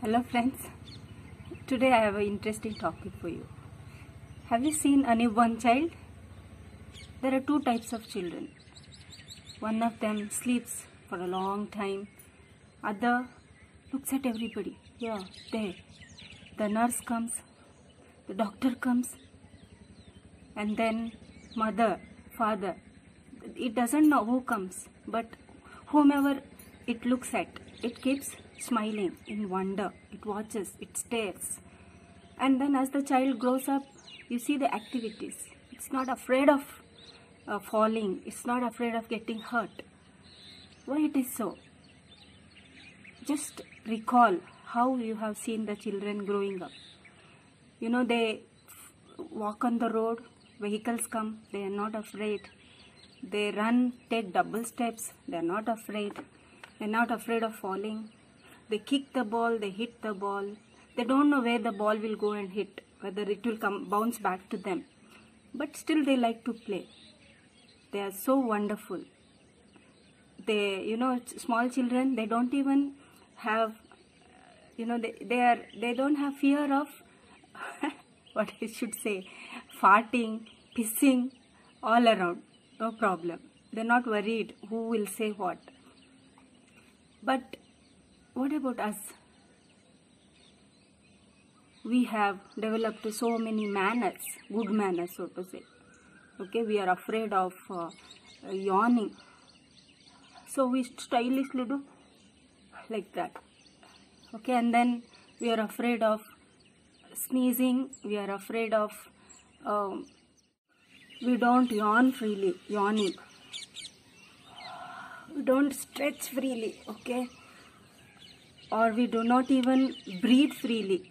Hello friends, today I have an interesting topic for you. Have you seen a newborn child? There are two types of children. One of them sleeps for a long time, other looks at everybody, here, there. The nurse comes, the doctor comes, and then mother, father. It doesn't know who comes, but whomever it looks at, it keeps smiling in wonder. It watches, it stares. And then as the child grows up, you see the activities. It's not afraid of falling. It's not afraid of getting hurt. Why it is so? Just recall how you have seen the children growing up. You know, they walk on the road, vehicles come, they are not afraid. They run, take double steps, they are not afraid. They are not afraid of falling. They kick the ball, they hit the ball. They don't know where the ball will go and hit, whether it will bounce back to them. But still they like to play. They are so wonderful. They, small children, they don't even have, they don't have fear of, what I should say, farting, pissing, all around. No problem. They're not worried who will say what. But what about us? We have developed so many manners, good manners, so to say. Okay, we are afraid of yawning. So we stylishly do like that. Okay, and then we are afraid of sneezing. We are afraid of, we don't yawn freely, yawning. We don't stretch freely, okay? Or we do not even breathe freely.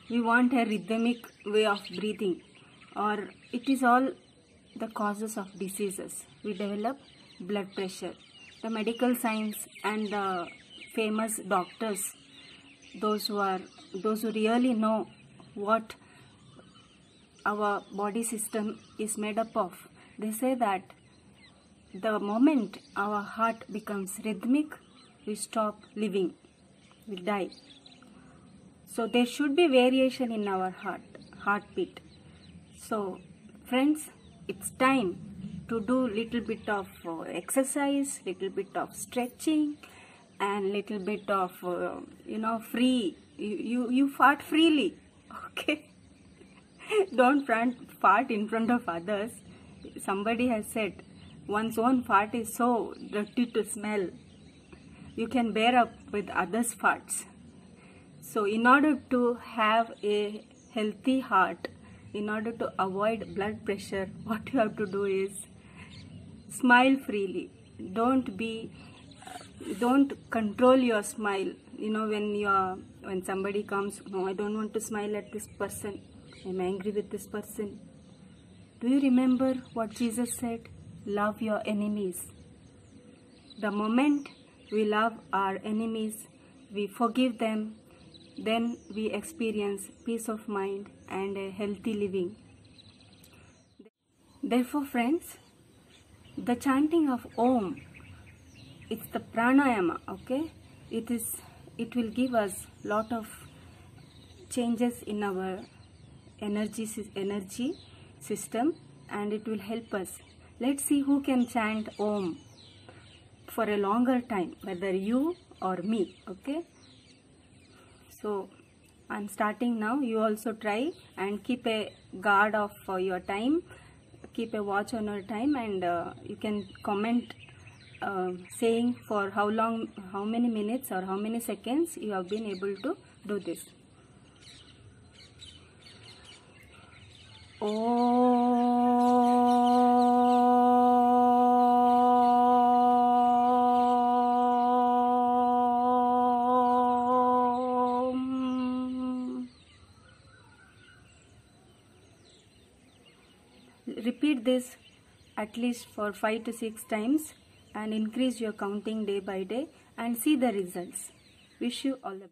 We want a rhythmic way of breathing, or it is all the causes of diseases. We develop blood pressure. The medical science and the famous doctors, those who really know what our body system is made up of, they say that the moment our heart becomes rhythmic, we stop living, we die. So there should be variation in our heartbeat. So friends, it's time to do little bit of exercise, little bit of stretching, and little bit of free. You fart freely, okay? Don't fart in front of others. Somebody has said one's own fart is so dirty to smell. You can bear up with others' farts. So in order to have a healthy heart, in order to avoid blood pressure, what you have to do is smile freely. Don't control your smile. When somebody comes, no, I don't want to smile at this person. I'm angry with this person. Do you remember what Jesus said? Love your enemies. The moment we love our enemies, we forgive them, then we experience peace of mind and a healthy living. Therefore, friends, the chanting of Om, it's the pranayama, okay? It will give us lot of changes in our energy system, and it will help us. Let's see who can chant Om for a longer time, whether you or me, okay? So I'm starting now. You also try and keep a guard of your time, keep a watch on your time, and you can comment saying for how long, how many minutes or how many seconds you have been able to do this. Repeat this at least for 5 to 6 times and increase your counting day by day and see the results. Wish you all the best.